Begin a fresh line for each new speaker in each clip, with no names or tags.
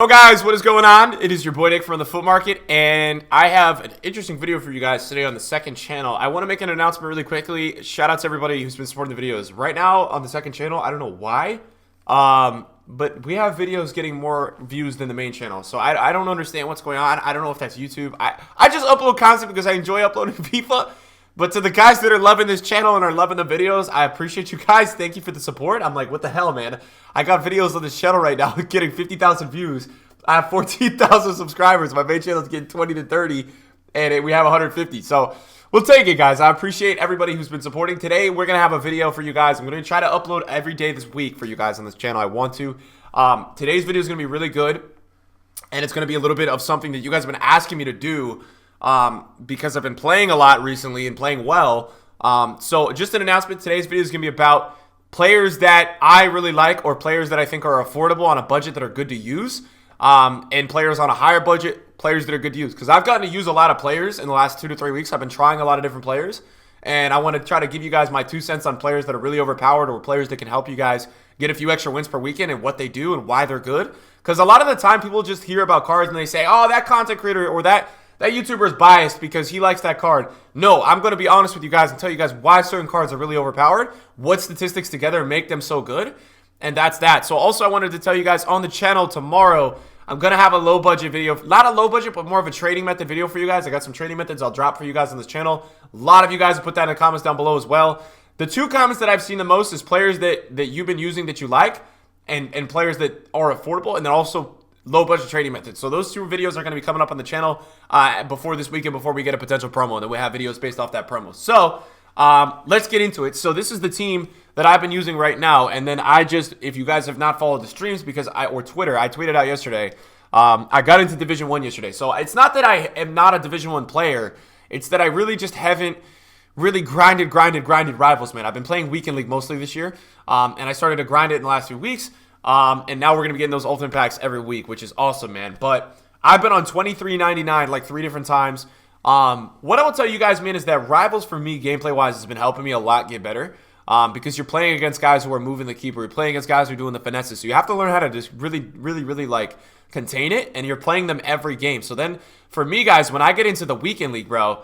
Hello guys, what is going on? It is your boy Nick from the Foot Market, and I have an interesting video for you guys today on the second channel. I want to make an announcement really quickly. Shout out to everybody who's been supporting the videos. Right now on the second channel, I don't know why, but we have videos getting more views than the main channel. So I don't understand what's going on. I don't know if that's YouTube. I just upload content because I enjoy uploading FIFA. But to the guys that are loving this channel and are loving the videos, I appreciate you guys. Thank you for the support. I'm like, what the hell, man? I got videos on this channel right now getting 50,000 views. I have 14,000 subscribers. My main channel is getting 20 to 30, and we have 150. So we'll take it, guys. I appreciate everybody who's been supporting. Today, we're going to have a video for you guys. I'm going to try to upload every day this week for you guys on this channel. I want to. Today's video is going to be really good, and it's going to be a little bit of something that you guys have been asking me to do. Because I've been playing a lot recently and playing well. So just an announcement, today's video is going to be about players that I really like or players that I think are affordable on a budget that are good to use, and players on a higher budget, players that are good to use. Because I've gotten to use a lot of players in the last 2 to 3 weeks. I've been trying a lot of different players, and I want to try to give you guys my 2 cents on players that are really overpowered or players that can help you guys get a few extra wins per weekend and what they do and why they're good. Because a lot of the time people just hear about cards and they say, oh, that content creator or that YouTuber is biased because he likes that card. No, I'm going to be honest with you guys and tell you guys why certain cards are really overpowered, what statistics together make them so good, and that's that. So also I wanted to tell you guys on the channel tomorrow, I'm going to have a low budget video. Not a low budget, but more of a trading method video for you guys. I got some trading methods I'll drop for you guys on this channel. A lot of you guys have put that in the comments down below as well. The 2 comments that I've seen the most is players that you've been using that you like and players that are affordable, and then also low budget trading methods. So those 2 videos are going to be coming up on the channel before this weekend, before we get a potential promo, and then we have videos based off that promo. So let's get into it. So this is the team that I've been using right now, and then if you guys have not followed the streams or Twitter, I tweeted out yesterday. I got into Division 1 yesterday. So it's not that I am not a Division 1 player. It's that I really just haven't really grinded rivals, man. I've been playing Weekend League mostly this year, and I started to grind it in the last few weeks. And now we're going to be getting those ultimate packs every week, which is awesome, man. But I've been on 23.99 like 3 different times. What I will tell you guys, man, is that Rivals for me, gameplay-wise, has been helping me a lot get better. Because you're playing against guys who are moving the keeper. You're playing against guys who are doing the finesses. So you have to learn how to just really, like, contain it. And you're playing them every game. So then, for me, guys, when I get into the Weekend League, bro,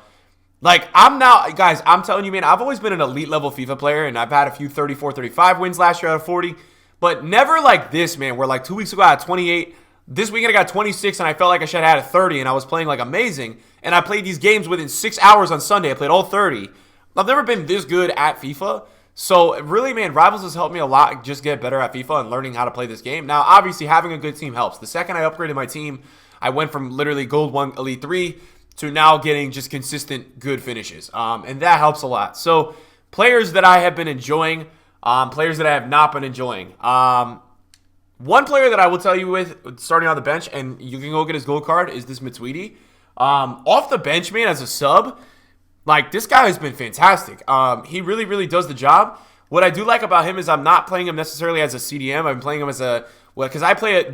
like, I'm telling you, man, I've always been an elite level FIFA player. And I've had a few 34, 35 wins last year out of 40. But never like this, man, where like 2 weeks ago I had 28. This weekend I got 26, and I felt like I should have had a 30, and I was playing like amazing. And I played these games within 6 hours on Sunday. I played all 30. I've never been this good at FIFA. So really, man, Rivals has helped me a lot just get better at FIFA and learning how to play this game. Now, obviously, having a good team helps. The second I upgraded my team, I went from literally Gold 1, Elite 3 to now getting just consistent good finishes. And that helps a lot. So players that I have been enjoying, players that I have not been enjoying. One player that I will tell you with starting on the bench, and you can go get his gold card, is this Matuidi. Off the bench, man, as a sub, like, this guy has been fantastic. He really does the job. What I do like about him is I'm not playing him necessarily as a CDM. I'm playing him as because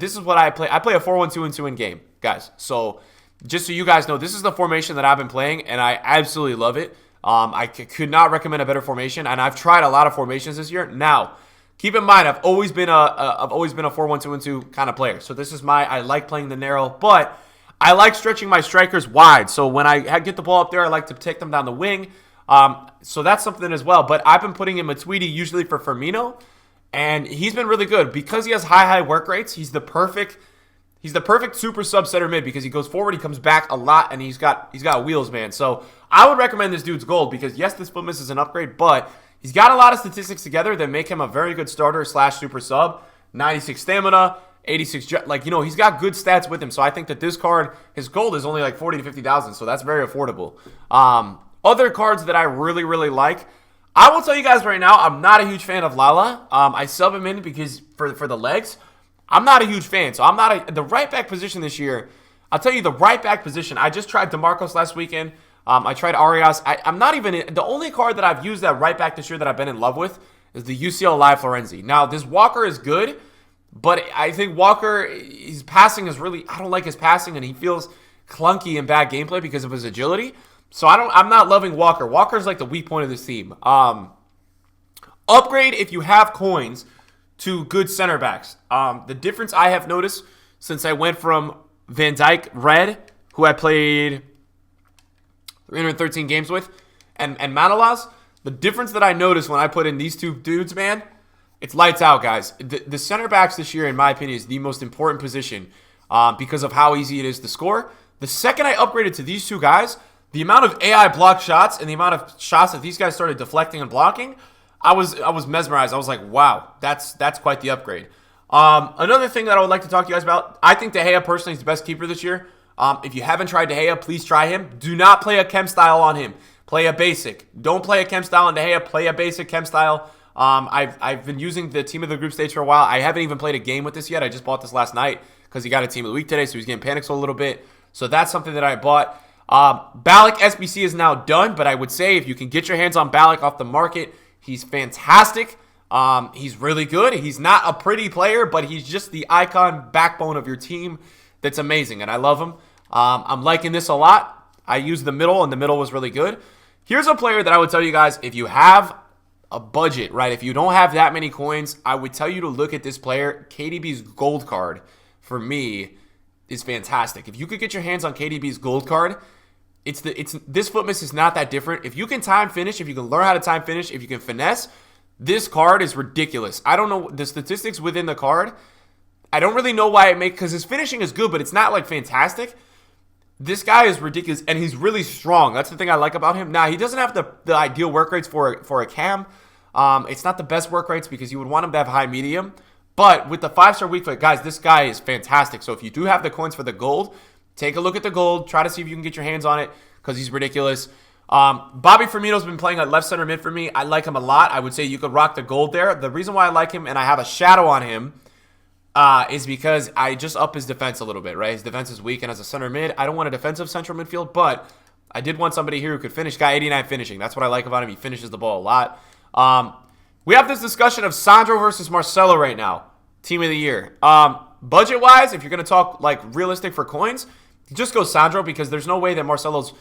this is what I play. I play a 4-1-2-2 in game, guys. So just so you guys know, this is the formation that I've been playing, and I absolutely love it. I could not recommend a better formation, and I've tried a lot of formations this year. Now, keep in mind, I've always been a 4-1-2-2 kind of player. So this is I like playing the narrow, but I like stretching my strikers wide. So when I get the ball up there, I like to take them down the wing. So that's something as well. But I've been putting in Matuidi usually for Firmino, and he's been really good because he has high work rates. He's the perfect super sub center mid because he goes forward, he comes back a lot, and he's got wheels, man. So I would recommend this dude's gold because, yes, this foot miss is an upgrade, but he's got a lot of statistics together that make him a very good starter / super sub. 96 stamina, 86, like, you know, he's got good stats with him. So I think that this card, his gold is only like 40 to 50,000, so that's very affordable. Other cards that I really like, I will tell you guys right now, I'm not a huge fan of Lala. I sub him in because for the legs. I'm not a huge fan, so I'm not the right back position this year. I'll tell you the right back position. I just tried DeMarcos last weekend. I tried Arias. I'm not even the only card that I've used that right back this year that I've been in love with is the UCL Live Florenzi. Now, this Walker is good, but I think Walker, his passing is really, I don't like his passing, and he feels clunky and bad gameplay because of his agility. So I'm not loving Walker. Walker's like the weak point of this team. Upgrade if you have coins to good center backs. The difference I have noticed since I went from Van Dijk Red, who I played 313 games with, and Manolas. The difference that I noticed when I put in these two dudes, man, it's lights out, guys. The center backs this year, in my opinion, is the most important position because of how easy it is to score. The second I upgraded to these two guys, the amount of AI blocked shots and the amount of shots that these guys started deflecting and blocking, I was mesmerized. I was like, wow, that's quite the upgrade. Another thing that I would like to talk to you guys about, I think De Gea personally is the best keeper this year. If you haven't tried De Gea, please try him. Do not play a chem style on him. Play a basic. Don't play a chem style on De Gea. Play a basic chem style. I've been using the team of the group stage for a while. I haven't even played a game with this yet. I just bought this last night because he got a team of the week today, so he's getting panicked a little bit. So that's something that I bought. Ballack SBC is now done, but I would say if you can get your hands on Ballack off the market, he's fantastic. He's really good. He's not a pretty player, but he's just the icon backbone of your team. That's amazing, and I love him. I'm liking this a lot. I used the middle, and the middle was really good. Here's a player that I would tell you guys, if you have a budget, right? If you don't have that many coins, I would tell you to look at this player. KDB's gold card, for me, is fantastic. If you could get your hands on KDB's gold card, this Footmas is not that different. If you can time finish, if you can learn how to time finish, if you can finesse, this card is ridiculous. I don't know the statistics within the card. I don't really know why because his finishing is good, but it's not like fantastic. This guy is ridiculous, and he's really strong. That's the thing I like about him. Now, he doesn't have the ideal work rates for a cam. It's not the best work rates because you would want him to have high medium. But with the 5-star weak foot, guys, this guy is fantastic. So if you do have the coins for the gold, take a look at the gold. Try to see if you can get your hands on it because he's ridiculous. Bobby Firmino's been playing at left center mid for me. I like him a lot. I would say you could rock the gold there. The reason why I like him and I have a shadow on him is because I just up his defense a little bit, right? His defense is weak, and as a center mid, I don't want a defensive central midfield, but I did want somebody here who could finish. Guy 89 finishing. That's what I like about him. He finishes the ball a lot. We have this discussion of Sandro versus Marcelo right now. Team of the year. Budget-wise, if you're going to talk like realistic for coins, just go Sandro because there's no way that Marcelo's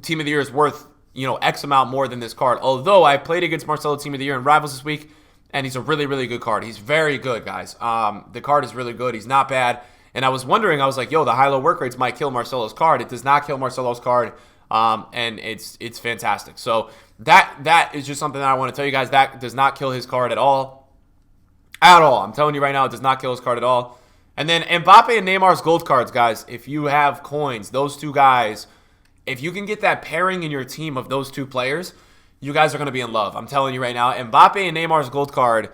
team of the year is worth, X amount more than this card. Although I played against Marcelo team of the year in Rivals this week, and he's a really, really good card. He's very good, guys. The card is really good. He's not bad. And I was wondering, I was like, yo, the high-low work rates might kill Marcelo's card. It does not kill Marcelo's card, and it's fantastic. So that is just something that I want to tell you guys. That does not kill his card at all. At all. I'm telling you right now, it does not kill his card at all. And then Mbappe and Neymar's gold cards, guys. If you have coins, those two guys, if you can get that pairing in your team of those two players, you guys are going to be in love. I'm telling you right now. Mbappe and Neymar's gold card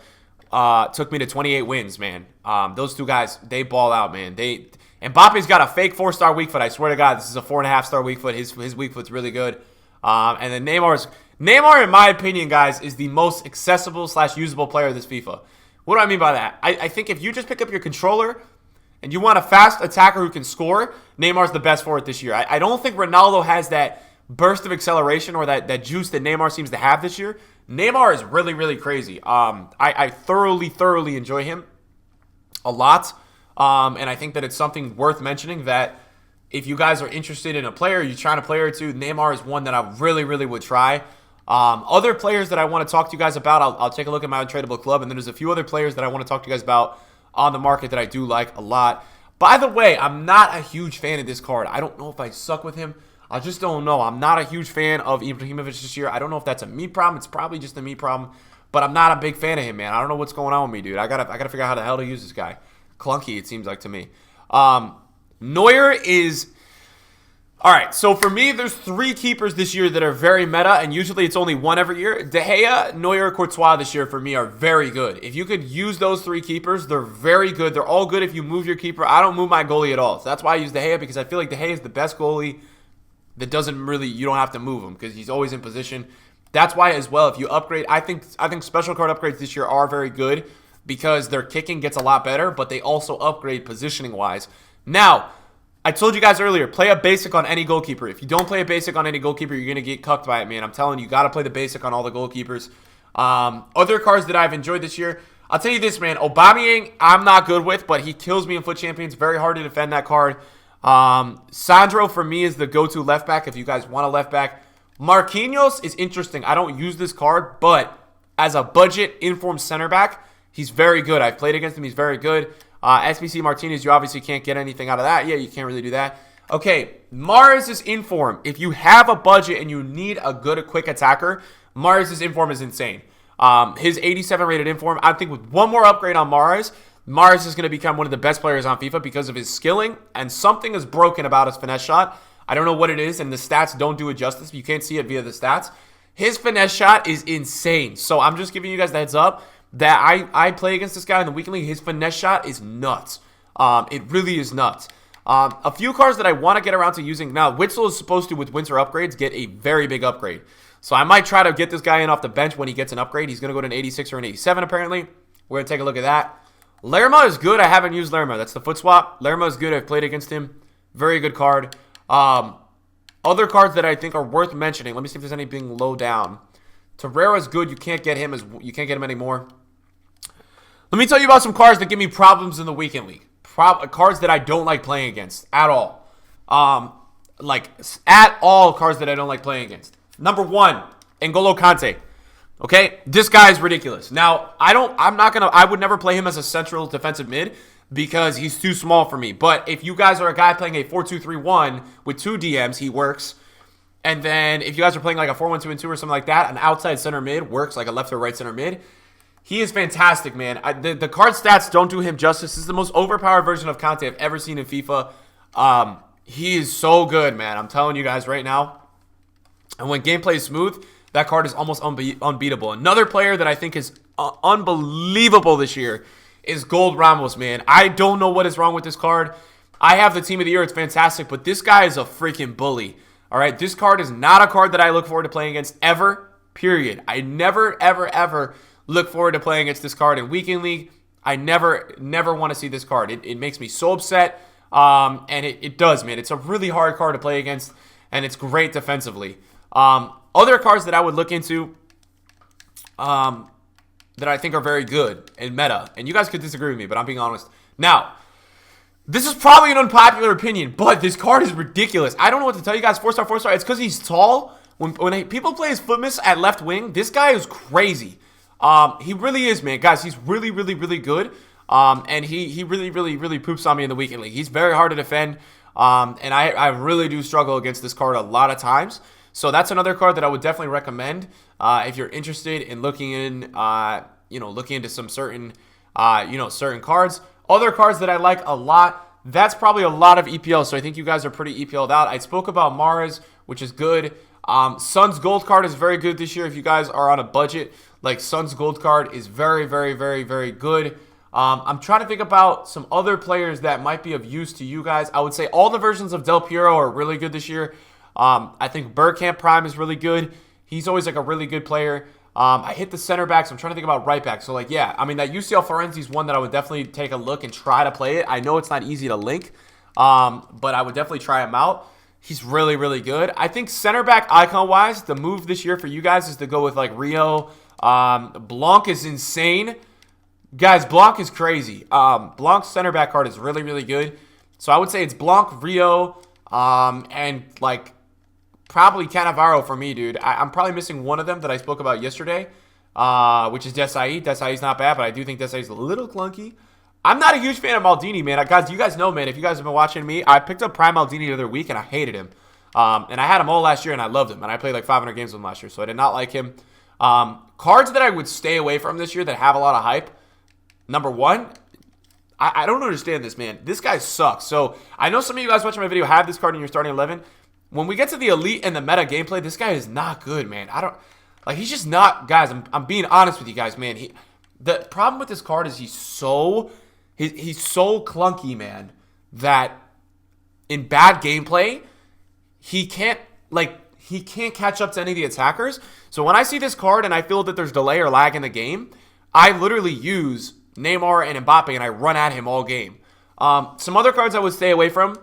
took me to 28 wins, man. Those two guys, they ball out, man. Mbappe's got a fake 4-star weak foot. I swear to God, this is a 4.5-star weak foot. His weak foot's really good. And then Neymar, in my opinion, guys, is the most accessible / usable player of this FIFA. What do I mean by that? I think if you just pick up your controller and you want a fast attacker who can score, Neymar's the best for it this year. I don't think Ronaldo has that burst of acceleration or that juice that Neymar seems to have this year. Neymar is really, really crazy. I thoroughly enjoy him a lot. And I think that it's something worth mentioning that if you guys are interested in a player, you're trying a player or two, Neymar is one that I really, really would try. Other players that I want to talk to you guys about, I'll take a look at my untradeable club, and then there's a few other players that I want to talk to you guys about on the market that I do like a lot. By the way, I'm not a huge fan of this card. I don't know if I suck with him. I just don't know. I'm not a huge fan of Ibrahimovic this year. I don't know if that's a me problem. It's probably just a me problem, but I'm not a big fan of him, man. I don't know what's going on with me, dude. I gotta figure out how the hell to use this guy. Clunky, it seems like to me. Neuer is... All right, so for me, there's 3 keepers this year that are very meta, and usually it's only one every year. De Gea, Neuer, Courtois this year for me are very good. If you could use those 3 keepers, they're very good. They're all good if you move your keeper. I don't move my goalie at all. So that's why I use De Gea, because I feel like De Gea is the best goalie that doesn't really, you don't have to move him because he's always in position. That's why as well, if you upgrade, I think special card upgrades this year are very good because their kicking gets a lot better, but they also upgrade positioning-wise. Now, I told you guys earlier, play a basic on any goalkeeper. If you don't play a basic on any goalkeeper, you're going to get cucked by it, man. I'm telling you, you got to play the basic on all the goalkeepers. Other cards that I've enjoyed this year, I'll tell you this, man. Aubameyang, I'm not good with, but he kills me in Foot Champions. Very hard to defend that card. Sandro, for me, is the go-to left back if you guys want a left back. Marquinhos is interesting. I don't use this card, but as a budget informed center back, he's very good. I've played against him. He's very good. SBC Martinez, you obviously can't get anything out of that. Yeah, you can't really do that. Okay, Mars is in form. If you have a budget and you need a good, quick attacker, Mars' inform is insane. His 87 rated inform, I think with one more upgrade on Mars is going to become one of the best players on FIFA because of his skilling, and something is broken about his finesse shot. I don't know what it is, and the stats don't do it justice. You can't see it via the stats. His finesse shot is insane. So I'm just giving you guys the heads up that I play against this guy in the weekend league. His finesse shot is nuts. It really is nuts. A few cards that I want to get around to using. Now, Witzel is supposed to, with winter upgrades, get a very big upgrade. So I might try to get this guy in off the bench when he gets an upgrade. He's going to go to an 86 or an 87 apparently. We're going to take a look at that. Lerma is good. I haven't used Lerma. That's the foot swap. Lerma is good. I've played against him. Very good card. Other cards that I think are worth mentioning. Let me see if there's anything low down. Torreira is good. You can't get him anymore. Let me tell you about some cards that give me problems in the weekend league. Cards that I don't like playing against at all. Cards that I don't like playing against. Number 1, N'Golo Kante. Okay, this guy is ridiculous. Now, I would never play him as a central defensive mid because he's too small for me. But if you guys are a guy playing a 4-2-3-1 with 2 DMs, he works. And then if you guys are playing like a 4-1-2-2 or something like that, an outside center mid works, like a left or right center mid. He is fantastic, man. The card stats don't do him justice. This is the most overpowered version of Kante I've ever seen in FIFA. He is so good, man. I'm telling you guys right now. And when gameplay is smooth, that card is almost unbeatable. Another player that I think is unbelievable this year is Gold Ramos, man. I don't know what is wrong with this card. I have the team of the year. It's fantastic. But this guy is a freaking bully. All right? This card is not a card that I look forward to playing against ever, period. I never, ever, ever look forward to playing against this card in Weekend League. I never want to see this card. It makes me so upset. And it does, man. It's a really hard card to play against. And it's great defensively. Other cards that I would look into that I think are very good in meta, and you guys could disagree with me, but I'm being honest. Now, this is probably an unpopular opinion, but this card is ridiculous. I don't know what to tell you guys. 4-star, 4-star. It's because he's tall. When people play his footmiss at left wing, this guy is crazy. He really is, man. Guys, he's really, really, really good. And he really, really, really poops on me in the weekend league. He's very hard to defend. And I really do struggle against this card a lot of times. So that's another card that I would definitely recommend if you're interested in looking into some certain, certain cards. Other cards that I like a lot. That's probably a lot of EPL. So I think you guys are pretty EPL'd out. I spoke about Mars, which is good. Sun's Gold card is very good this year. If you guys are on a budget, like Sun's Gold card is very, very, very, very good. I'm trying to think about some other players that might be of use to you guys. I would say all the versions of Del Piero are really good this year. I think Bergkamp Prime is really good. He's always like a really good player. I hit the center backs. I'm trying to think about right back. So like, yeah, I mean that UCL Florenzi is one that I would definitely take a look and try to play it. I know it's not easy to link, but I would definitely try him out. He's really, really good. I think center back icon wise, the move this year for you guys is to go with like Rio. Blanc is insane. Guys, Blanc is crazy. Blanc's center back card is really, really good. So I would say it's Blanc, Rio, and like probably Cannavaro for me, dude. I'm probably missing one of them that I spoke about yesterday, which is Desai. Desai's not bad, but I do think Desai's a little clunky. I'm not a huge fan of Maldini, man. Guys, you guys know, man, if you guys have been watching me, I picked up Prime Maldini the other week, and I hated him. And I had him all last year, and I loved him. And I played like 500 games with him last year, so I did not like him. Cards that I would stay away from this year that have a lot of hype. Number 1, I don't understand this, man. This guy sucks. So I know some of you guys watching my video have this card in your starting 11. When we get to the elite and the meta gameplay, this guy is not good, man. He's just not, guys, I'm being honest with you guys, man. The problem with this card is he's so clunky, man, that in bad gameplay, he can't catch up to any of the attackers. So when I see this card and I feel that there's delay or lag in the game, I literally use Neymar and Mbappe and I run at him all game. Some other cards I would stay away from.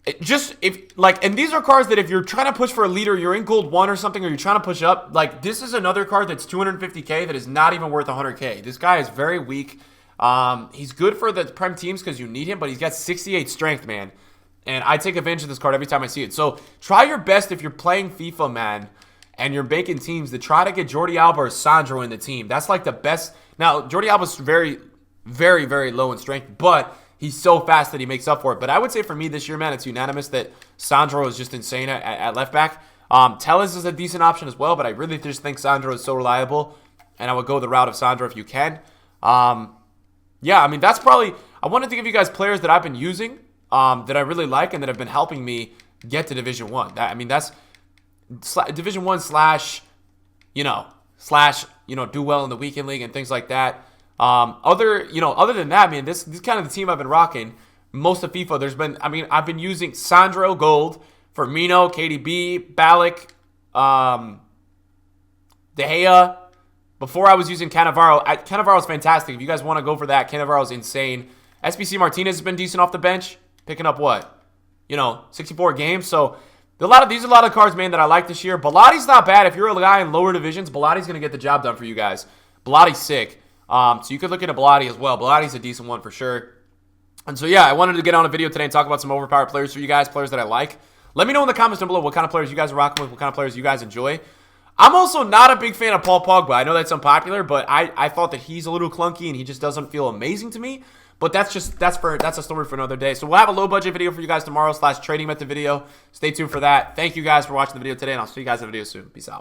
And these are cards that if you're trying to push for a leader, you're in gold 1 or something, or you're trying to push up, like this is another card that's 250k that is not even worth 100k. This guy is very weak. He's good for the Prem teams because you need him, but he's got 68 strength, man. And I take advantage of this card every time I see it. So try your best if you're playing FIFA, man, and you're making teams to try to get Jordi Alba or Sandro in the team. That's like the best. Now, Jordi Alba's very very, very low in strength, but he's so fast that he makes up for it. But I would say for me this year, man, it's unanimous that Sandro is just insane at left back. Telles is a decent option as well, but I really just think Sandro is so reliable, and I would go the route of Sandro if you can. Yeah, I mean, that's probably... I wanted to give you guys players that I've been using that I really like and that have been helping me get to Division 1. I mean, that's Division 1 slash, do well in the weekend league and things like that. Other than that, man, this is kind of the team I've been rocking. Most of FIFA, I've been using Sandro Gold, Firmino, KDB, Ballack, De Gea. Before I was using Cannavaro. Cannavaro's fantastic. If you guys want to go for that, Cannavaro's insane. SBC Martinez has been decent off the bench. Picking up what? 64 games. So these are a lot of cards, man, that I like this year. Bellatti's not bad. If you're a guy in lower divisions, Bellatti's going to get the job done for you guys. Bellatti's sick. So you could look into Bellotti as well. Bellatti's a decent one for sure. And so, yeah, I wanted to get on a video today and talk about some overpowered players for you guys, players that I like. Let me know in the comments down below what kind of players you guys are rocking with, what kind of players you guys enjoy. I'm also not a big fan of Paul Pogba. I know that's unpopular, but I thought that he's a little clunky and he just doesn't feel amazing to me. But that's a story for another day. So we'll have a low budget video for you guys tomorrow / trading method video. Stay tuned for that. Thank you guys for watching the video today, and I'll see you guys in the video soon. Peace out.